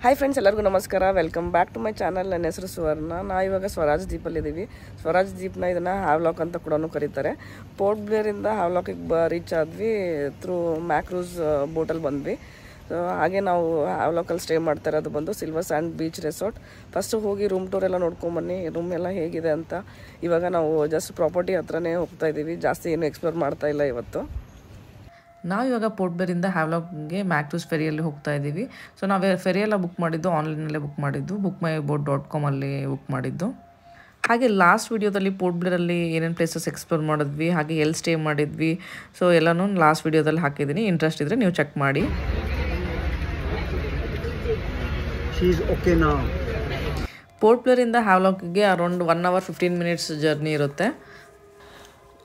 Hi friends, ಎಲ್ಲರಿಗೂ ನಮಸ್ಕಾರ. Welcome back to my channel. ನನ್ನ ಹೆಸರು ಸುವರ್ಣ. ಇವಾಗ ಸ್ವರಾಜ್ ದ್ವೀಪಲ್ಲಿದ್ದೀವಿ. ಸ್ವರಾಜ್ ದ್ವೀಪ್ನ ಇದನ್ನು ಹ್ಯಾವ್ಲಾಕ್ ಅಂತ ಕೂಡ ಕರೀತಾರೆ. ಪೋರ್ಟ್ ಬ್ಲೇರಿಂದ ಹ್ಯಾವ್ಲಾಕಿಗೆ ರೀಚ್ ಆದ್ವಿ. ಥ್ರೂ ಮ್ಯಾಕ್ರೂಸ್ ಬೋಟಲ್ಲಿ ಬಂದ್ವಿ. ಸೊ ಹಾಗೆ ನಾವು ಹ್ಯಾವ್ಲಾಕಲ್ಲಿ ಸ್ಟೇ ಮಾಡ್ತಾ ಇರೋದು ಬಂದು silver sand beach resort. First ಹೋಗಿ ರೂಮ್ ಟೂರ್ ಎಲ್ಲ ನೋಡ್ಕೊಂಬನ್ನಿ, ರೂಮ್ ಎಲ್ಲ ಹೇಗಿದೆ ಅಂತ. ಇವಾಗ ನಾವು ಜಸ್ಟ್ ಪ್ರಾಪರ್ಟಿ ಹತ್ರನೇ ಹೋಗ್ತಾ ಇದ್ದೀವಿ, ಜಾಸ್ತಿ ಏನು ಎಕ್ಸ್ಪ್ಲೋರ್ ಮಾಡ್ತಾ ಇಲ್ಲ ಇವತ್ತು. ನಾವು ಇವಾಗ ಪೋರ್ಟ್ ಬ್ಲೇರಿಂದ ಹ್ಯಾವ್ಲಾಕ್ಗೆ ಮ್ಯಾಕ್ರೂಸ್ ಫೆರಿಯಲ್ಲಿ ಹೋಗ್ತಾ ಇದ್ದೀವಿ. ಸೊ ನಾವು ಫೆರಿಯೆಲ್ಲ ಬುಕ್ ಮಾಡಿದ್ದು ಆನ್ಲೈನಲ್ಲೇ ಬುಕ್ ಮಾಡಿದ್ದು, bookmyboat.com ಅಲ್ಲಿ ಬುಕ್ ಮಾಡಿದ್ದು. ಹಾಗೆ ಲಾಸ್ಟ್ ವಿಡಿಯೋದಲ್ಲಿ ಪೋರ್ಟ್ ಬ್ಲೇರಲ್ಲಿ ಏನೇನು ಪ್ಲೇಸಸ್ ಎಕ್ಸ್ಪ್ಲೋರ್ ಮಾಡಿದ್ವಿ, ಹಾಗೆ ಎಲ್ಲಿ ಸ್ಟೇ ಮಾಡಿದ್ವಿ, ಸೊ ಎಲ್ಲನೂ ಲಾಸ್ಟ್ ವಿಡಿಯೋದಲ್ಲಿ ಹಾಕಿದ್ದೀನಿ. ಇಂಟ್ರೆಸ್ಟ್ ಇದ್ದರೆ ನೀವು ಚೆಕ್ ಮಾಡಿ. ಪೋರ್ಟ್ ಬ್ಲೇರಿಂದ ಹ್ಯಾವ್ಲಾಕ್ಗೆ ಅರೌಂಡ್ 1 hour 15 minutes ಜರ್ನಿ ಇರುತ್ತೆ.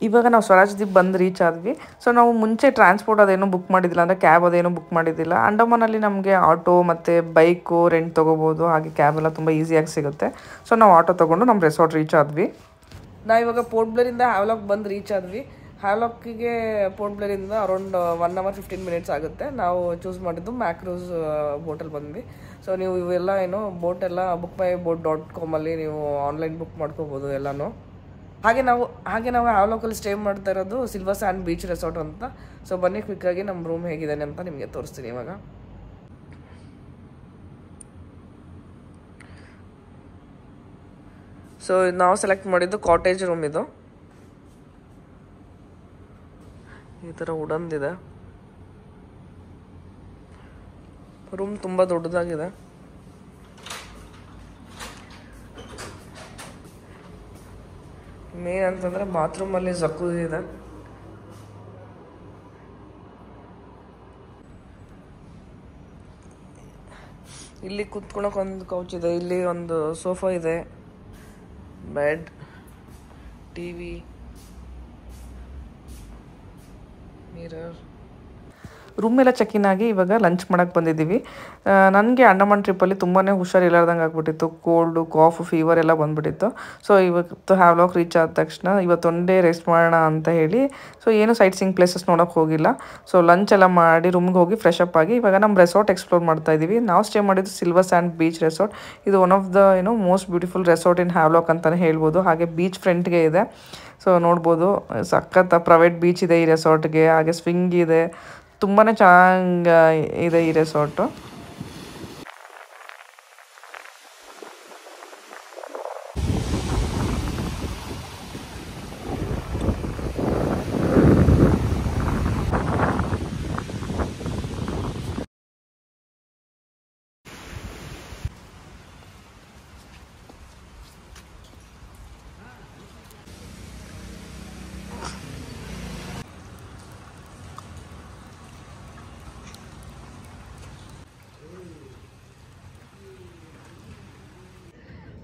ಇವಾಗ ನಾವು ಸ್ವರಾಜ್ ದ್ವೀಪ್ ಬಂದು ರೀಚ್ ಆದ್ವಿ. ಸೊ ನಾವು ಮುಂಚೆ ಟ್ರಾನ್ಸ್ಪೋರ್ಟ್ ಅದೇನೋ ಬುಕ್ ಮಾಡಿದ್ದಿಲ್ಲ, ಅಂದರೆ ಕ್ಯಾಬ್ ಅದೇನೋ ಬುಕ್ ಮಾಡಿದ್ದಿಲ್ಲ. ಅಂಡಮಾನಲ್ಲಿ ನಮಗೆ ಆಟೋ ಮತ್ತು ಬೈಕು ರೆಂಟ್ ತೊಗೋಬೋದು, ಹಾಗೆ ಕ್ಯಾಬ್ ಎಲ್ಲ ತುಂಬ ಈಸಿಯಾಗಿ ಸಿಗುತ್ತೆ. ಸೊ ನಾವು ಆಟೋ ತೊಗೊಂಡು ನಮ್ಮ ರೆಸಾರ್ಟ್ ರೀಚ್ ಆದ್ವಿ. ನಾವಿವಾಗ ಪೋರ್ಟ್ ಬ್ಲೇರಿಂದ ಹ್ಯಾವ್ಲಾಕ್ ಬಂದು ರೀಚ್ ಆದ್ವಿ. ಹ್ಯಾವ್ಲಾಕಿಗೆ ಪೋರ್ಟ್ ಬ್ಲೇರಿಂದ ಅರೌಂಡ್ 1 hour 15 minutes ಆಗುತ್ತೆ. ನಾವು ಚೂಸ್ ಮಾಡಿದ್ದು ಮ್ಯಾಕ್ರೂಸ್ ಬೋಟಲ್ಲಿ ಬಂದ್ವಿ. ಸೊ ನೀವು ಇವೆಲ್ಲ ಏನು ಬೋಟೆಲ್ಲ bookmyboat.com ಅಲ್ಲಿ ನೀವು ಆನ್ಲೈನ್ ಬುಕ್ ಮಾಡ್ಕೋಬೋದು ಎಲ್ಲನೂ. ಹಾಗೆ ನಾವು ಹ್ಯಾವ್ಲಾಕಲ್ಲಿ ಸ್ಟೇ ಮಾಡ್ತಾ ಇರೋದು ಸಿಲ್ವರ್ ಸ್ಯಾಂಡ್ ಬೀಚ್ ರೆಸಾರ್ಟ್ ಅಂತ. ಸೊ ಬನ್ನಿ ಕ್ವಿಕ್ಕಾಗಿ ನಮ್ಮ ರೂಮ್ ಹೇಗಿದೆ ಅಂತ ನಿಮಗೆ ತೋರಿಸ್ತೀನಿ ಇವಾಗ. ಸೊ ನಾವು ಸೆಲೆಕ್ಟ್ ಮಾಡಿದ್ದು ಕಾಟೇಜ್ ರೂಮ್. ಇದು ಈ ಥರ ವುಡನ್ದಿದೆ. ರೂಮ್ ತುಂಬ ದೊಡ್ಡದಾಗಿದೆ. ಮೇನ್ ಅಂತಂದರೆ ಬಾತ್ರೂಮಲ್ಲಿ ಜಕೂಜಿ ಇದೆ. ಇಲ್ಲಿ ಕುತ್ಕೊಳಕ್ಕೆ ಒಂದು ಕೌಚ್ ಇದೆ, ಇಲ್ಲಿ ಒಂದು ಸೋಫಾ ಇದೆ, ಬೆಡ್, ಟಿವಿ, ಮಿರರ್. ರೂಮೆಲ್ಲ ಚೆಕ್-ಇನ್ ಆಗಿ ಇವಾಗ ಲಂಚ್ ಮಾಡೋಕ್ಕೆ ಬಂದಿದ್ದೀವಿ. ನನಗೆ ಅಂಡಮಾನ್ ಟ್ರಿಪ್ಪಲ್ಲಿ ತುಂಬಾ ಹುಷಾರಿಲ್ಲಾರ್ದಂಗೆ ಆಗ್ಬಿಟ್ಟಿತ್ತು. ಕೋಲ್ಡು, ಕಾಫ್, ಫೀವರ್ ಎಲ್ಲ ಬಂದುಬಿಟ್ಟಿತ್ತು. ಸೊ ಇವತ್ತು ಹ್ಯಾವ್ಲಾಕ್ ರೀಚ್ ಆದ ತಕ್ಷಣ ಇವತ್ತು ಒನ್ ಡೇ ರೆಸ್ಟ್ ಮಾಡೋಣ ಅಂತ ಹೇಳಿ ಸೊ ಏನು ಸೈಟ್ ಸೀಯಿಂಗ್ ಪ್ಲೇಸಸ್ ನೋಡೋಕ್ಕೆ ಹೋಗಿಲ್ಲ. ಸೊ ಲಂಚ್ ಎಲ್ಲ ಮಾಡಿ ರೂಮ್ಗೆ ಹೋಗಿ ಫ್ರೆಶ್ ಅಪ್ ಆಗಿ ಇವಾಗ ನಮ್ಮ ರೆಸಾರ್ಟ್ ಎಕ್ಸ್ಪ್ಲೋರ್ ಮಾಡ್ತಾ ಇದ್ದೀವಿ. ನಾವು ಸ್ಟೇ ಮಾಡಿದ್ದು ಸಿಲ್ವರ್ ಸ್ಯಾಂಡ್ ಬೀಚ್ ರೆಸಾರ್ಟ್. ಇದು one of the most beautiful resort in Havelock ಅಂತಲೇ ಹೇಳ್ಬೋದು. ಹಾಗೆ ಬೀಚ್ ಫ್ರಂಟ್ಗೆ ಇದೆ. ಸೊ ನೋಡ್ಬೋದು, ಸಖತ್ ಪ್ರೈವೇಟ್ ಬೀಚ್ ಇದೆ ಈ ರೆಸಾರ್ಟ್ಗೆ. ಹಾಗೆ ಸ್ವಿಂಗ್ ಇದೆ, ತುಂಬಾ ಚೆನ್ನಾಗಿ ಇದೆ ಈ resort.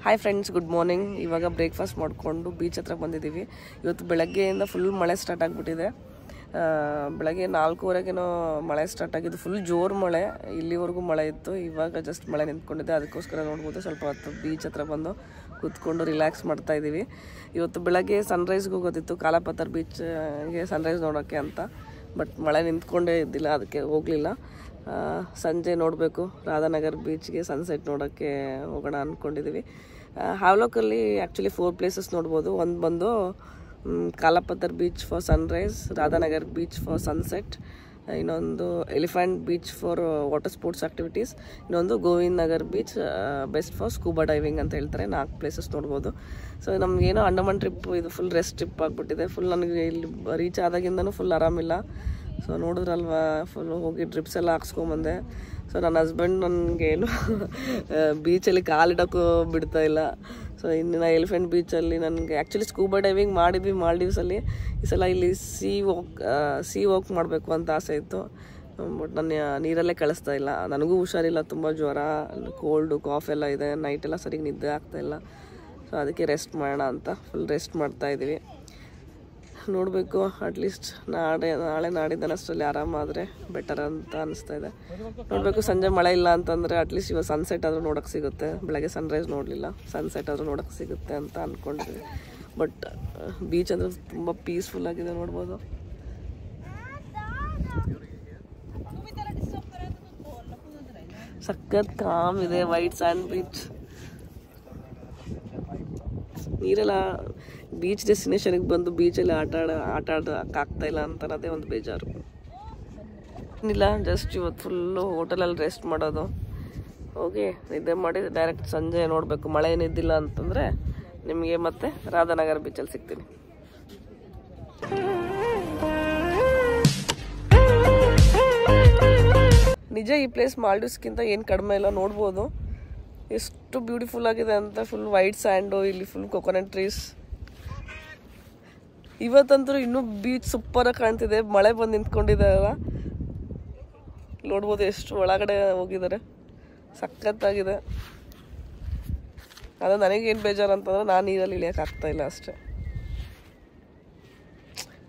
Hi friends, good morning. ಇವಾಗ ಬ್ರೇಕ್ಫಾಸ್ಟ್ ಮಾಡಿಕೊಂಡು ಬೀಚ್ ಹತ್ರ ಬಂದಿದ್ದೀವಿ. ಇವತ್ತು ಬೆಳಗ್ಗೆಯಿಂದ ಫುಲ್ ಮಳೆ ಸ್ಟಾರ್ಟ್ ಆಗಿಬಿಟ್ಟಿದೆ. ಬೆಳಗ್ಗೆ 4:15 ಮಳೆ ಸ್ಟಾರ್ಟ್ ಆಗಿದ್ದು, ಫುಲ್ ಜೋರು ಮಳೆ. ಇಲ್ಲಿವರೆಗೂ ಮಳೆ ಇತ್ತು, ಇವಾಗ ಜಸ್ಟ್ ಮಳೆ ನಿಂತ್ಕೊಂಡಿದೆ. ಅದಕ್ಕೋಸ್ಕರ ನೋಡ್ಬೋದು ಸ್ವಲ್ಪ ಹೊತ್ತು ಬೀಚ್ ಹತ್ರ ಬಂದು ಕೂತ್ಕೊಂಡು ರಿಲ್ಯಾಕ್ಸ್ ಮಾಡ್ತಾಯಿದ್ದೀವಿ. ಇವತ್ತು ಬೆಳಗ್ಗೆ ಸನ್ರೈಸ್ಗೆ ಹೋಗೋದಿತ್ತು, ಕಾಲಾಪತ್ತರ್ ಬೀಚ್ಗೆ ಸನ್ರೈಸ್ ನೋಡೋಕ್ಕೆ ಅಂತ. ಬಟ್ ಮಳೆ ನಿಂತ್ಕೊಂಡೇ ಇದ್ದಿಲ್ಲ, ಅದಕ್ಕೆ ಹೋಗಲಿಲ್ಲ. ಸಂಜೆ ನೋಡಬೇಕು, ರಾಧಾನಗರ್ ಬೀಚ್ಗೆ ಸನ್ಸೆಟ್ ನೋಡೋಕ್ಕೆ ಹೋಗೋಣ ಅಂದ್ಕೊಂಡಿದ್ದೀವಿ. ಹ್ಯಾವ್ಲಾಕಲ್ಲಿ ಆ್ಯಕ್ಚುಲಿ 4 places ನೋಡ್ಬೋದು. ಒಂದು ಬಂದು Kalapathar beach for sunrise, Radhanagar beach for sunset, ಇನ್ನೊಂದು elephant beach for water sports activities, ಇನ್ನೊಂದು Govind Nagar beach best for scuba diving ಅಂತ ಹೇಳ್ತಾರೆ. 4 places ನೋಡ್ಬೋದು. ಸೊ ನಮಗೇನೋ ಅಂಡಮಾನ್ ಟ್ರಿಪ್ ಇದು ಫುಲ್ ರೆಸ್ಟ್ ಟ್ರಿಪ್ ಆಗಿಬಿಟ್ಟಿದೆ. ಫುಲ್ ನನಗೆ ಇಲ್ಲಿ ರೀಚ್ ಆದಾಗಿಂದನೂ ಫುಲ್ ಆರಾಮಿಲ್ಲ. ಸೊ ನೋಡಿದ್ರಲ್ವ, ಫುಲ್ ಹೋಗಿ ಡ್ರಿಪ್ಸ್ ಎಲ್ಲ ಹಾಕ್ಸ್ಕೊಂಬಂದೆ. ಸೊ ನನ್ನ ಹಸ್ಬೆಂಡ್ ನನಗೇನು ಬೀಚಲ್ಲಿ ಕಾಲಿಡೋಕ್ಕೂ ಬಿಡ್ತಾ ಇಲ್ಲ. ಸೊ ಇನ್ನು ಎಲಿಫೆಂಟ್ ಬೀಚಲ್ಲಿ ನನಗೆ ಆ್ಯಕ್ಚುಲಿ ಸ್ಕೂಬಾ ಡೈವಿಂಗ್ ಮಾಡಿದ್ವಿ ಮಾಲ್ಡೀವ್ಸಲ್ಲಿ. ಈ ಸಲ ಇಲ್ಲಿ ಸೀ ವಾಕ್ ಮಾಡಬೇಕು ಅಂತ ಆಸೆ ಇತ್ತು. ಬಟ್ ನಾನು ನೀರಲ್ಲೇ ಕಳಿಸ್ತಾ ಇಲ್ಲ. ನನಗೂ ಹುಷಾರಿಲ್ಲ, ತುಂಬ ಜ್ವರ, ಕೋಲ್ಡು, ಕಾಫ್ ಎಲ್ಲ ಇದೆ. ನೈಟೆಲ್ಲ ಸರಿಗೆ ನಿದ್ದೆ ಆಗ್ತಾಯಿಲ್ಲ. ಸೊ ಅದಕ್ಕೆ ರೆಸ್ಟ್ ಮಾಡೋಣ ಅಂತ ಫುಲ್ ರೆಸ್ಟ್ ಮಾಡ್ತಾಯಿದ್ದೀವಿ. ನೋಡಬೇಕು, ಅಟ್ಲೀಸ್ಟ್ ನಾಳೆ ನಾಡಿದ್ದನಷ್ಟರಲ್ಲಿ ಆರಾಮಾದರೆ ಬೆಟರ್ ಅಂತ ಅನಿಸ್ತಾ ಇದೆ. ನೋಡಬೇಕು, ಸಂಜೆ ಮಳೆ ಇಲ್ಲ ಅಂತಂದರೆ ಅಟ್ಲೀಸ್ಟ್ ಇವಾಗ ಸನ್ಸೆಟ್ ಆದರೂ ನೋಡೋಕ್ಕೆ ಸಿಗುತ್ತೆ. ಬೆಳಗ್ಗೆ ಸನ್ರೈಸ್ ನೋಡಲಿಲ್ಲ, ಸನ್ಸೆಟ್ ಆದರೂ ನೋಡೋಕ್ಕೆ ಸಿಗುತ್ತೆ ಅಂತ ಅಂದ್ಕೊಂಡಿದ್ವಿ. ಬಟ್ ಬೀಚ್ ಅಂದರೆ ತುಂಬ ಪೀಸ್ಫುಲ್ ಆಗಿದೆ, ನೋಡ್ಬೋದು. ಸಖತ್ ಕಾಮ್ ಇದೆ, ವೈಟ್ ಸ್ಯಾಂಡ್ ಬೀಚ್. ನೀರೆಲ್ಲ ಬೀಚ್ ಡೆಸ್ಟಿನೇಷನ್ಗೆ ಬಂದು ಬೀಚಲ್ಲಿ ಆಟ ಆಡೋಕ್ಕಾಗ್ತಾ ಇಲ್ಲ ಅಂತ ಅದೇ ಒಂದು ಬೇಜಾರು. ಏನಿಲ್ಲ, ಜಸ್ಟ್ ಇವತ್ತು ಫುಲ್ಲು ಹೋಟೆಲಲ್ಲಿ ರೆಸ್ಟ್ ಮಾಡೋದು, ಹೋಗಿ ನಿದ್ದೆ ಮಾಡಿ ಡೈರೆಕ್ಟ್ ಸಂಜೆ ನೋಡಬೇಕು. ಮಳೆ ಏನಿದ್ದಿಲ್ಲ ಅಂತಂದರೆ ನಿಮಗೆ ಮತ್ತೆ ರಾಧಾನಗರ ಬೀಚಲ್ಲಿ ಸಿಗ್ತೀನಿ. ನಿಜ ಈ ಪ್ಲೇಸ್ ಮಾಲ್ಡೀವ್ಸ್ಗಿಂತ ಏನು ಕಡಿಮೆ ಇಲ್ಲ. ನೋಡ್ಬೋದು ಎಷ್ಟು ಬ್ಯೂಟಿಫುಲ್ ಆಗಿದೆ ಅಂತ. ಫುಲ್ ವೈಟ್ ಸ್ಯಾಂಡು, ಇಲ್ಲಿ ಫುಲ್ ಕೊಕೊನಟ್ ಟ್ರೀಸ್. ಇವತ್ತಂತೂ ಇನ್ನೂ ಬೀಚ್ ಸೂಪರಾಗಿ ಕಾಣ್ತಿದೆ. ಮಳೆ ಬಂದು ನಿಂತ್ಕೊಂಡಿದೆ ಅಲ್ಲ, ನೋಡ್ಬೋದು ಎಷ್ಟು ಒಳಗಡೆ ಹೋಗಿದ್ದಾರೆ. ಸಖತ್ತಾಗಿದೆ. ಅದು ನನಗೇನು ಬೇಜಾರು ಅಂತಂದ್ರೆ ನಾನು ನೀರಲ್ಲಿ ಇಳಿಯೋಕ್ಕಾಗ್ತಾ ಇಲ್ಲ ಅಷ್ಟೇ.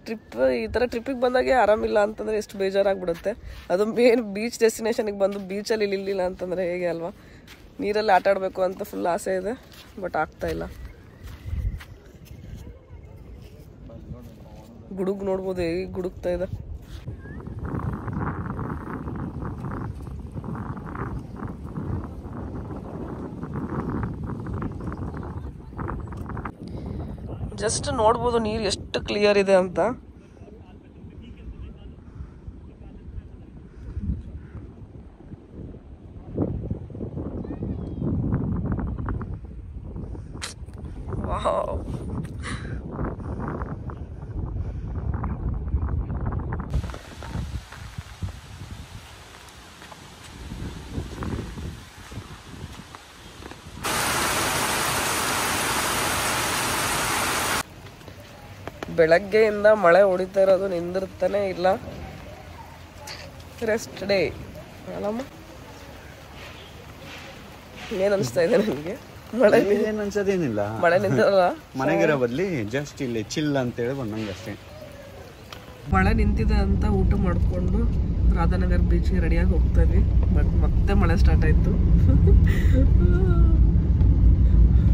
ಈ ಥರ ಟ್ರಿಪ್ಪಿಗೆ ಬಂದಾಗೆ ಆರಾಮಿಲ್ಲ ಅಂತಂದರೆ ಎಷ್ಟು ಬೇಜಾರಾಗ್ಬಿಡುತ್ತೆ. ಅದು ಮೇನ್ ಬೀಚ್ ಡೆಸ್ಟಿನೇಷನಿಗೆ ಬಂದು ಬೀಚಲ್ಲಿ ಇಳಿಲಿಲ್ಲ ಅಂತಂದರೆ ಹೇಗೆ ಅಲ್ವಾ. ನೀರಲ್ಲಿ ಆಟ ಆಡಬೇಕು ಅಂತ ಫುಲ್ ಆಸೆ ಇದೆ, ಬಟ್ ಆಗ್ತಾ ಇಲ್ಲ. ಗುಡುಗು ನೋಡ್ಬೋದು ಹೇಗೆ ಗುಡುಗ್ತಾ ಇದೆ. ಜಸ್ಟ್ ನೋಡ್ಬೋದು ನೀರು ಎಷ್ಟು ಕ್ಲಿಯರ್ ಇದೆ ಅಂತ. ವಾವ್, ಬೆಳಗ್ಗೆಯಿಂದ ಮಳೆ ಹೊಡಿತಾ ಇರೋದು ನಿಂದಿರ್ತಾನೆ ಇಲ್ಲ. ರೆಸ್ಟ್ ಡೇ ಅಲ್ಲಮ್ಮ. ಏನ್ ಅನಿಸ್ತಾ ಇದೆ ನನಗೆ? ಮಳೆ ಏನು ಅನ್ಸೋದೇನಿಲ್ಲ, ಮಳೆ ನಿಂತಲ್ಲ, ಮನೆಗಿರೋ ಬದ್ಲಿ ಜಸ್ಟ್ ಇಲ್ಲಿ ಚಿಲ್ ಅಂತೇಳಿ ಬಂದಂಗೆ ಅಷ್ಟೇ. ಮಳೆ ನಿಂತಿದೆ ಅಂತ ಊಟ ಮಾಡಿಕೊಂಡು ರಾಧಾನಗರ್ ಬೀಚ್ಗೆ ರೆಡಿಯಾಗಿ ಹೋಗ್ತಾ ಇದ್ವಿ. ಬಟ್ ಮತ್ತೆ ಮಳೆ ಸ್ಟಾರ್ಟ್ ಆಯಿತು.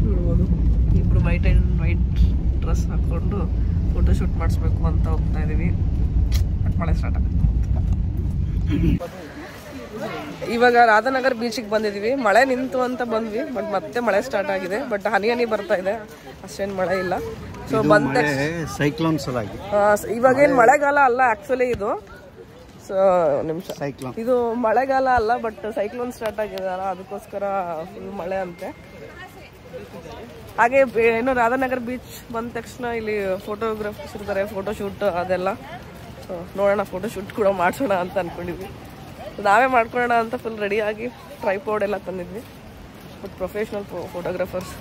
ನೋಡ್ಬೋದು ಇಬ್ಬರು ವೈಟ್ ಡ್ರೆಸ್ ಹಾಕ್ಕೊಂಡು ಫೋಟೋಶೂಟ್ ಮಾಡಿಸ್ಬೇಕು ಅಂತ ಹೋಗ್ತಾ ಇದ್ದೀವಿ. ಬಟ್ ಮಳೆ ಸ್ಟಾರ್ಟ್ ಆಗುತ್ತೆ. ಇವಾಗ ರಾಧಾನಗರ್ ಬೀಚಿಗೆ ಬಂದಿದ್ದೀವಿ. ಮಳೆ ನಿಂತು ಅಂತ ಬಂದ್ವಿ, ಬಟ್ ಮತ್ತೆ ಮಳೆ ಸ್ಟಾರ್ಟ್ ಆಗಿದೆ. ಬಟ್ ಹನಿ ಬರ್ತಾ ಇದೆ, ಅಷ್ಟೇನು ಮಳೆ ಇಲ್ಲ. ಸೊ ಬಂದ ಸೈಕ್ಲೋನ್ ಸಲಾಗಿ ಇವಾಗೇನು ಮಳೆಗಾಲ ಅಲ್ಲ ಆ್ಯಕ್ಚುಲಿ ಇದು. ಸೊ ನಿಮಿಷ, ಸೈಕ್ಲೋನ್ ಇದು ಮಳೆಗಾಲ ಅಲ್ಲ, ಬಟ್ ಸೈಕ್ಲೋನ್ ಸ್ಟಾರ್ಟ್ ಆಗಿದೆಯಲ್ಲ ಅದಕ್ಕೋಸ್ಕರ ಫುಲ್ ಮಳೆ ಅಂತೆ. ಹಾಗೆ ಏನು ರಾಧಾನಗರ್ ಬೀಚ್ ಬಂದ ತಕ್ಷಣ ಇಲ್ಲಿ ಫೋಟೋಗ್ರಾಫರ್ಸ್ ಇರ್ತಾರೆ, ಫೋಟೋಶೂಟ್ ಅದೆಲ್ಲ. ಸೊ ನೋಡೋಣ, ಫೋಟೋಶೂಟ್ ಕೂಡ ಮಾಡಿಸೋಣ ಅಂತ ಅಂದ್ಕೊಂಡಿದ್ವಿ. ನಾವೇ ಮಾಡ್ಕೊಳ್ಳೋಣ ಅಂತ ಫುಲ್ ರೆಡಿಯಾಗಿ ಟ್ರೈಪೋರ್ಡ್ ಎಲ್ಲ ತಂದಿದ್ವಿ. ಬಟ್ ಪ್ರೊಫೆಷ್ನಲ್ ಫೋಟೋಗ್ರಾಫರ್ಸ್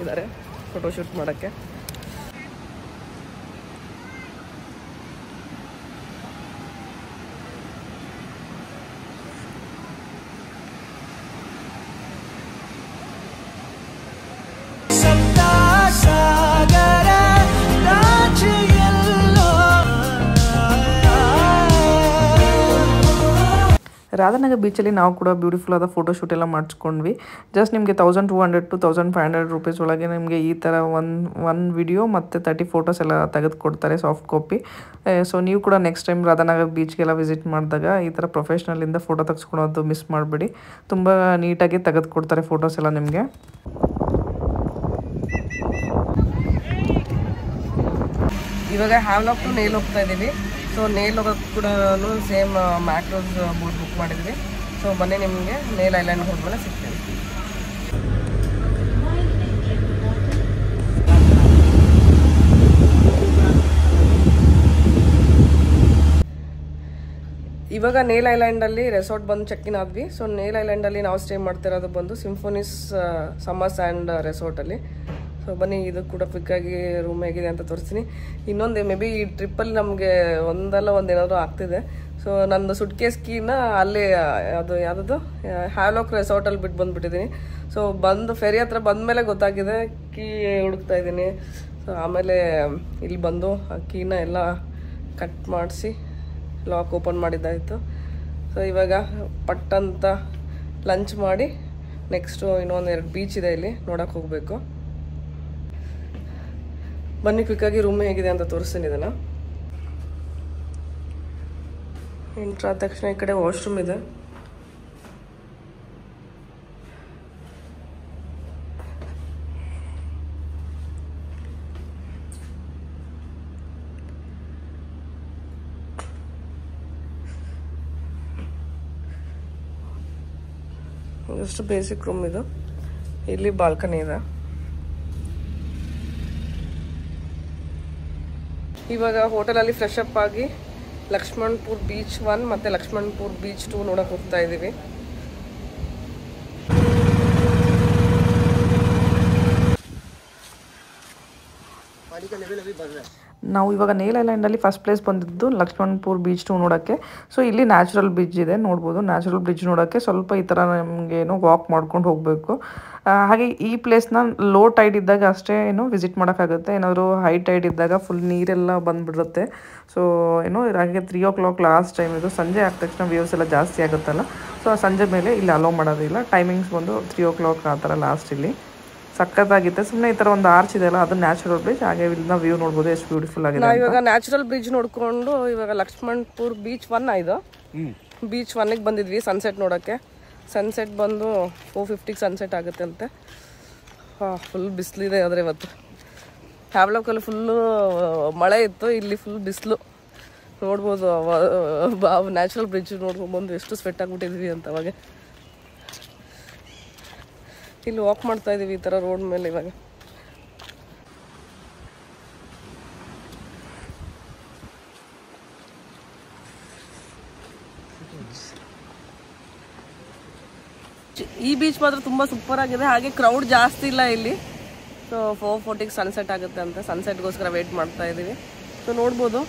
ಇದ್ದಾರೆ ಫೋಟೋಶೂಟ್ ಮಾಡೋಕ್ಕೆ. ರಾಧಾನಗರ್ ಬೀಚಲ್ಲಿ ನಾವು ಕೂಡ ಬ್ಯೂಟಿಫುಲ್ ಆದ ಫೋಟೋಶೂಟ್ ಎಲ್ಲ ಮಾಡಿಸ್ಕೊಂಡ್ವಿ. ಜಸ್ಟ್ ನಿಮಗೆ 1200 to 1500 ರೂಪೀಸ್ ಒಳಗೆ ನಿಮಗೆ ಈ ಥರ ಒನ್ ವಿಡಿಯೋ ಮತ್ತು 30 ಫೋಟೋಸ್ ಎಲ್ಲ ತೆಗೆದುಕೊಡ್ತಾರೆ, ಸಾಫ್ಟ್ ಕಾಪಿ. ಸೊ ನೀವು ಕೂಡ ನೆಕ್ಸ್ಟ್ ಟೈಮ್ ರಾಧಾನಗರ್ ಬೀಚ್ಗೆಲ್ಲ ವಿಸಿಟ್ ಮಾಡಿದಾಗ ಈ ಥರ ಪ್ರೊಫೆಷ್ನಲಿಂದ ಫೋಟೋ ತೆಗೆಸ್ಕೊಳೋದು ಮಿಸ್ ಮಾಡಬೇಡಿ. ತುಂಬ ನೀಟಾಗಿ ತೆಗೆದುಕೊಡ್ತಾರೆ ಫೋಟೋಸ್ ಎಲ್ಲ ನಿಮಗೆ. ಇವಾಗ ಹ್ಯಾವ್ಲಾಕ್ ಟು ನೇಲ್ ಹೋಗ್ತಾ ಇದ್ದೀವಿ. ಸೊ ನೇಲ್ ಹೋಗೋಕ್ಕೆ ಕೂಡ ಸೇಮ್ ಮ್ಯಾಕ್ರೋಸ್ ಬೋಟ್ ಬುಕ್ ಮಾಡಿದ್ವಿ. ಸೊ ಬನ್ನಿ, ನಿಮಗೆ ನೇಲ್ ಐಲ್ಯಾಂಡ್ ಹೋದ್ಮೇಲೆ ಸಿಗ್ತೀವಿ. ಇವಾಗ ನೇಲ್ ಐಲ್ಯಾಂಡಲ್ಲಿ ರೆಸಾರ್ಟ್ ಬಂದು ಚೆಕ್ಇನ್ ಆದ್ವಿ. ಸೊ ನೇಲ್ ಐಲ್ಯಾಂಡಲ್ಲಿ ನಾವು ಸ್ಟೇ ಮಾಡ್ತಿರೋದು ಬಂದು ಸಿಂಫೋನಿಸ್ ಸಮ್ಮರ್ ಸ್ಯಾಂಡ್ ರೆಸಾರ್ಟಲ್ಲಿ. ಸೊ ಬನ್ನಿ, ಇದು ಕೂಡ ಕ್ವಿಕ್ಕಾಗಿ ರೂಮ್ ಹೇಗಿದೆ ಅಂತ ತೋರಿಸ್ತೀನಿ. ಇನ್ನೊಂದು ಮೇ ಬಿ ಈ ಟ್ರಿಪ್ಪಲ್ಲಿ ನಮಗೆ ಒಂದೇನಾದರೂ ಆಗ್ತಿದೆ. ಸೊ ನಂದು ಸುಟ್ಕೇಸ್ ಕೀನ ಅಲ್ಲಿ ಅದು ಯಾವುದದು ಹ್ಯಾವ್ಲಾಕ್ ರೆಸಾರ್ಟಲ್ಲಿ ಬಿಟ್ಟು ಬಂದುಬಿಟ್ಟಿದ್ದೀನಿ. ಸೊ ಫೆರಿ ಹತ್ರ ಬಂದಮೇಲೆ ಗೊತ್ತಾಗಿದೆ, ಕೀ ಹುಡುಕ್ತಾ ಇದ್ದೀನಿ. ಸೊ ಆಮೇಲೆ ಇಲ್ಲಿ ಬಂದು ಆ ಕೀನ ಎಲ್ಲ ಕಟ್ ಮಾಡಿಸಿ ಲಾಕ್ ಓಪನ್ ಮಾಡಿದ್ದಾಯಿತು. ಸೊ ಇವಾಗ ಪಟ್ಟಂತ ಲಂಚ್ ಮಾಡಿ ನೆಕ್ಸ್ಟು ಇನ್ನೊಂದು 2 ಬೀಚ್ ಇದೆ ಇಲ್ಲಿ ನೋಡೋಕೆ ಹೋಗಬೇಕು. ಬನ್ನಿ, ಕ್ವಿಕ್ಕಾಗಿ ರೂಮ್ ಹೇಗಿದೆ ಅಂತ ತೋರಿಸ್ತೀನಿ ಇದನ್ನು. ಎಂಟ್ರ್ ಆದ ತಕ್ಷಣ ಈ ಕಡೆ ವಾಶ್ರೂಮ್ ಇದೆ. ಜಸ್ಟ್ ಬೇಸಿಕ್ ರೂಮ್ ಇದು. ಇಲ್ಲಿ ಬಾಲ್ಕನಿ ಇದೆ. ಇವಾಗ ಹೋಟೆಲಲ್ಲಿ ಫ್ರೆಶ್ ಅಪ್ ಆಗಿ ಲಕ್ಷ್ಮಣಪುರ್ ಬೀಚ್ 1 ಮತ್ತು ಲಕ್ಷ್ಮಣಪುರ್ ಬೀಚ್ 2 ನೋಡಕ್ಕೆ ಹೋಗ್ತಾ ಇದ್ದೀವಿ. ನಾವು ಇವಾಗ ನೇಲ್ ಐಲ್ಯಾಂಡಲ್ಲಿ ಫಸ್ಟ್ ಪ್ಲೇಸ್ ಬಂದಿದ್ದು ಲಕ್ಷ್ಮಣಪುರ್ ಬೀಚ್ 2 ನೋಡೋಕ್ಕೆ. ಸೊ ಇಲ್ಲಿ ನ್ಯಾಚುರಲ್ ಬ್ರಿಡ್ಜ್ ಇದೆ, ನೋಡ್ಬೋದು. ನ್ಯಾಚುರಲ್ ಬ್ರಿಡ್ಜ್ ನೋಡೋಕ್ಕೆ ಸ್ವಲ್ಪ ಈ ಥರ ನಮಗೆ ಏನೋ ವಾಕ್ ಮಾಡ್ಕೊಂಡು ಹೋಗಬೇಕು. ಹಾಗೆ ಈ ಪ್ಲೇಸ್ನ ಲೋ ಟೈಡ್ ಇದ್ದಾಗ ಅಷ್ಟೇ ವಿಸಿಟ್ ಮಾಡೋಕ್ಕಾಗುತ್ತೆ. ಏನಾದರೂ ಹೈ ಟೈಡ್ ಇದ್ದಾಗ ಫುಲ್ ನೀರೆಲ್ಲ ಬಂದುಬಿಡುತ್ತೆ. ಸೊ ಹಾಗೆ 3 o'clock ಲಾಸ್ಟ್ ಟೈಮ್ ಇದು. ಸಂಜೆ ಆದ ತಕ್ಷಣ ವ್ಯೂಸ್ ಎಲ್ಲ ಜಾಸ್ತಿ ಆಗುತ್ತಲ್ಲ, ಸೊ ಸಂಜೆ ಮೇಲೆ ಇಲ್ಲಿ ಅಲೋ ಮಾಡೋದಿಲ್ಲ. ಟೈಮಿಂಗ್ಸ್ ಬಂದು 3 o'clock ಆ ಥರ ಲಾಸ್ಟ್. ಇಲ್ಲಿ ಸಖತ್ತಾಗಿದೆ. ಸುಮ್ಮನೆ ಈ ಥರ ಒಂದು ಆರ್ಚ್ ಇದೆ ಅಲ್ಲ, ಅದು ನ್ಯಾಚುರಲ್ ಬ್ರಿಡ್ಜ್. ಹಾಗೆ ಇಲ್ಲಿಂದ ವ್ಯೂ ನೋಡ್ಬೋದು ಎಷ್ಟು ಬ್ಯೂಟಿಫುಲ್ ಆಗಿದೆ. ನಾವು ಇವಾಗ ನ್ಯಾಚುರಲ್ ಬ್ರಿಡ್ಜ್ ನೋಡ್ಕೊಂಡು ಇವಾಗ ಲಕ್ಷ್ಮಣಪುರ್ ಬೀಚ್ 1 ಇದು ಬೀಚ್ 1ಗೆ ಬಂದಿದ್ವಿ ಸನ್ಸೆಟ್ ನೋಡೋಕ್ಕೆ. ಸನ್ಸೆಟ್ ಬಂದು 4:50 ಸನ್ಸೆಟ್ ಆಗುತ್ತೆ ಅಂತೆ. ಫುಲ್ ಬಿಸಿಲಿದೆ ಆದರೆ ಇವತ್ತು ಹ್ಯಾವ್ಲಾಕಲ್ಲಿ ಫುಲ್ಲು ಮಳೆ ಇತ್ತು, ಇಲ್ಲಿ ಫುಲ್ ಬಿಸಿಲು. ನೋಡ್ಬೋದು ನ್ಯಾಚುರಲ್ ಬ್ರಿಡ್ಜ್ ನೋಡ್ಕೊಂಡ್ಬಂದು ಎಷ್ಟು ಸ್ವೆಟ್ ಆಗಿಬಿಟ್ಟಿದ್ವಿ ಅಂತ. ಅವಾಗ ಇಲ್ಲಿ ವಾಕ್ ಮಾಡ್ತಾ ಇದೀವಿ ಈ ಥರ ರೋಡ್ ಮೇಲೆ. ಇವಾಗ ಈ ಬೀಚ್ ಮಾತ್ರ ತುಂಬ ಸೂಪರ್ ಆಗಿದೆ. ಹಾಗೆ ಕ್ರೌಡ್ ಜಾಸ್ತಿ ಇಲ್ಲ ಇಲ್ಲಿ. ಸೊ 4:40 ಸನ್ಸೆಟ್ ಆಗುತ್ತೆ ಅಂತ. ಸನ್ಸೆಟ್ಗೋಸ್ಕರ ವೇಟ್ ಮಾಡ್ತಾ ಇದ್ದೀವಿ. ಸೊ ನೋಡ್ಬೋದು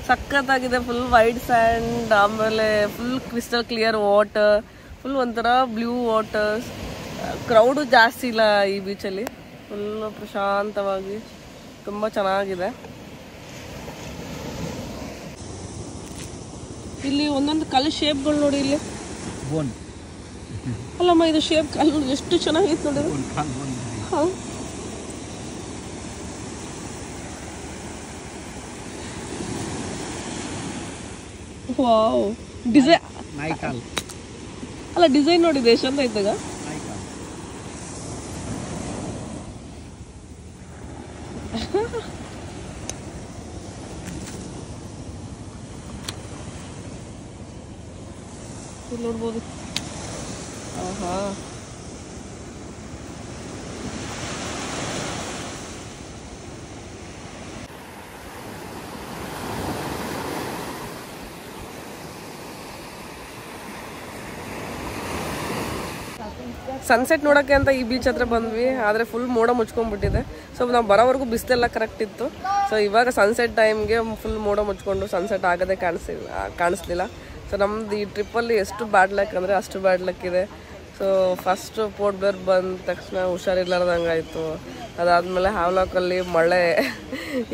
ಸಖತ್ತಾಗಿದೆ. ಫುಲ್ ವೈಟ್ ಸ್ಯಾಂಡ್, ಆಮೇಲೆ full crystal clear water, full ಒಂಥರ ಬ್ಲೂ ವಾಟರ್ಸ್. ಕ್ರೌಡು ಜಾಸ್ತಿ ಇಲ್ಲ ಈ ಬೀಚಲ್ಲಿ. ಫುಲ್ ಪ್ರಶಾಂತವಾಗಿ ತುಂಬ ಚೆನ್ನಾಗಿದೆ. ಇಲ್ಲಿ ಒಂದೊಂದು ಕಲ್ಲು ಶೇಪ್ಗಳು ನೋಡಿ. ಇಲ್ಲಿ ಅಲ್ಲಮ್ಮ, ಇದು ಶೇಪ್ ಕಲ್ಲು ಎಷ್ಟು ಚೆನ್ನಾಗಿತ್ತು ನೋಡಿ. ವಾವ್, ಡಿಸೈನ್ ಅಲ್ಲ, ಡಿಸೈನ್ ನೋಡಿದೆ ಎಷ್ಟು ಚಂದ ಇದ್ದಾಗ. ನೋಡ್ಬೋದು. ಆಹಾ, ಸನ್ಸೆಟ್ ನೋಡೋಕ್ಕೆ ಅಂತ ಈ ಬೀಚ್ ಹತ್ರ ಬಂದ್ವಿ. ಆದರೆ ಫುಲ್ ಮೋಡ ಮುಚ್ಕೊಂಡ್ಬಿಟ್ಟಿದೆ. ಸೊ ನಾವು ಬರೋವರೆಗೂ ಬಿಸಿಲೆಲ್ಲ ಕರೆಕ್ಟ್ ಇತ್ತು. ಸೊ ಇವಾಗ ಸನ್ಸೆಟ್ ಟೈಮ್ಗೆ ಫುಲ್ ಮೋಡ ಮುಚ್ಕೊಂಡು ಸನ್ಸೆಟ್ ಆಗೋದೇ ಕಾಣಿಸ್ಲಿಲ್ಲ. ಸೊ ನಮ್ದು ಈ ಟ್ರಿಪ್ಪಲ್ಲಿ ಎಷ್ಟು ಬ್ಯಾಡ್ ಲಕ್ ಅಂದರೆ ಅಷ್ಟು ಬ್ಯಾಡ್ ಲಕ್ ಇದೆ. ಸೊ ಫಸ್ಟು ಪೋರ್ಟ್ ಬ್ಲೇರ್ ಬಂದ ತಕ್ಷಣ ಹುಷಾರಿಲ್ಲಾರ್ದಂಗೆ ಆಯಿತು. ಅದಾದಮೇಲೆ ಹ್ಯಾವ್ಲಾಕಲ್ಲಿ ಮಳೆ,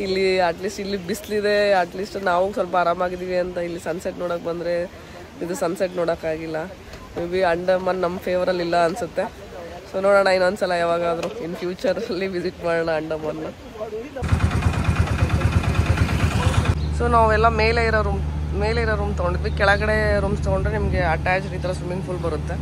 ಇಲ್ಲಿ ಅಟ್ಲೀಸ್ಟ್ ಇಲ್ಲಿ ಬಿಸಿಲಿದೆ, ಅಟ್ಲೀಸ್ಟ್ ನಾವು ಸ್ವಲ್ಪ ಆರಾಮಾಗಿದ್ದೀವಿ ಅಂತ ಇಲ್ಲಿ ಸನ್ಸೆಟ್ ನೋಡೋಕೆ ಬಂದರೆ ಇದು ಸನ್ಸೆಟ್ ನೋಡೋಕ್ಕಾಗಿಲ್ಲ. ಮೇ ಬಿ ಅಂಡಮಾನ್ ನಮ್ಮ ಫೇವರಲ್ಲಿ ಇಲ್ಲ ಅನಿಸುತ್ತೆ. ಸೊ ನೋಡೋಣ ಇನ್ನೊಂದ್ಸಲ ಯಾವಾಗಾದರೂ ಇನ್ ಫ್ಯೂಚರಲ್ಲಿ ವಿಸಿಟ್ ಮಾಡೋಣ ಅಂಡಮಾನ್ನ. ಸೊ ನಾವೆಲ್ಲ ಮೇಲೆ ಇರೋ ರೂಮ್ ತೊಗೊಂಡಿದ್ವಿ. ಕೆಳಗಡೆ ರೂಮ್ಸ್ ತೊಗೊಂಡ್ರೆ ನಿಮಗೆ ಅಟ್ಯಾಚ್ಡ್ ಈ ಥರ ಸ್ವಿಮ್ಮಿಂಗ್ ಪೂಲ್ ಬರುತ್ತೆ.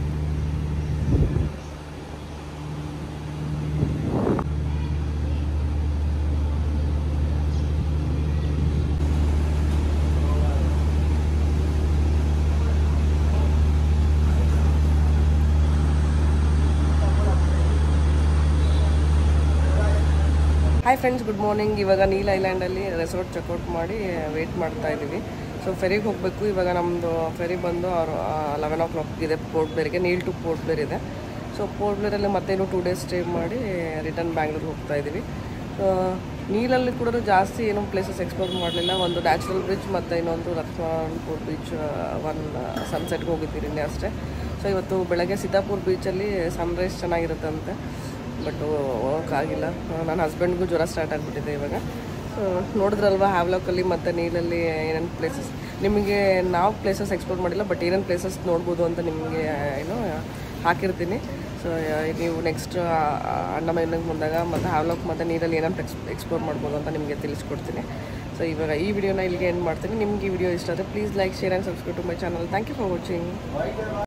Hi friends, good morning. ಇವಾಗ ನೀಲ್ ಐಲ್ಯಾಂಡಲ್ಲಿ ರೆಸಾರ್ಟ್ ಚೆಕ್ಔಟ್ ಮಾಡಿ ವೆಯ್ಟ್ ಮಾಡ್ತಾ ಇದ್ದೀವಿ. ಸೊ ಫೆರಿಗೆ ಹೋಗಬೇಕು. ಇವಾಗ ನಮ್ಮದು ಫೆರಿ ಬಂದು 11 o'clock ಇದೆ ಪೋರ್ಟ್ ಬ್ಲೇರ್ಗೆ. ನೀಲ್ ಟು ಪೋರ್ಟ್ ಬ್ಲೇರ್ ಇದೆ. ಸೊ ಪೋರ್ಟ್ ಬ್ಲೇರಲ್ಲಿ ಮತ್ತೇನು 2 days ಸ್ಟೇ ಮಾಡಿ ರಿಟರ್ನ್ ಬ್ಯಾಂಗ್ಳೂರಿಗೆ ಹೋಗ್ತಾ ಇದ್ದೀವಿ. ನೀಲಲ್ಲಿ ಕೂಡ ಜಾಸ್ತಿ ಏನೂ ಪ್ಲೇಸಸ್ ಎಕ್ಸ್ಪ್ಲೋರ್ ಮಾಡಲಿಲ್ಲ. ಒಂದು ನ್ಯಾಚುರಲ್ ಬ್ರಿಡ್ಜ್ ಮತ್ತು ಇನ್ನೊಂದು ಲಕ್ಷ್ಮಣಪುರ್ ಬೀಚ್ 1 ಸನ್ಸೆಟ್ಗೆ ಹೋಗಿದ್ದೀರಿ ಅಷ್ಟೇ. ಸೊ ಇವತ್ತು ಬೆಳಗ್ಗೆ ಸೀತಾಪುರ್ ಬೀಚಲ್ಲಿ ಸನ್ರೈಸ್ ಚೆನ್ನಾಗಿರುತ್ತಂತೆ, ಬಟ್ ಹೋಗೋಕ್ಕಾಗಿಲ್ಲ. ನನ್ನ ಹಸ್ಬೆಂಡ್ಗೂ ಜ್ವರ ಸ್ಟಾರ್ಟ್ ಆಗಿಬಿಟ್ಟಿದೆ ಇವಾಗ. ಸೊ ನೋಡಿದ್ರಲ್ವ ಹ್ಯಾವ್ಲಾಕಲ್ಲಿ ಮತ್ತು ನೀಲಲ್ಲಿ ಏನೇನು ಪ್ಲೇಸಸ್. ನಿಮಗೆ ನಾವು ಪ್ಲೇಸಸ್ ಎಕ್ಸ್ಪ್ಲೋರ್ ಮಾಡಿಲ್ಲ, ಬಟ್ ಏನೇನು ಪ್ಲೇಸಸ್ ನೋಡ್ಬೋದು ಅಂತ ನಿಮಗೆ ಹಾಕಿರ್ತೀನಿ. ಸೊ ನೀವು ನೆಕ್ಸ್ಟ್ ಅಂಡಮಾನಿಗೆ ಬಂದಾಗ ಮತ್ತು ಹ್ಯಾವ್ಲಾಕ್ ಮತ್ತು ನೀರಲ್ಲಿ ಏನಂತ ಎಕ್ಸ್ಪ್ಲೋರ್ ಮಾಡ್ಬೋದು ಅಂತ ನಿಮಗೆ ತಿಳಿಸ್ಕೊಡ್ತೀನಿ. ಸೊ ಇವಾಗ ಈ ವಿಡಿಯೋನ ಇಲ್ಲಿಗೆ ಎಂಡ್ ಮಾಡ್ತೀನಿ. ನಿಮ್ಗೆ ಈ ವಿಡಿಯೋ ಇಷ್ಟ ಆದರೆ please like, share and subscribe to my channel. Thank you for watching.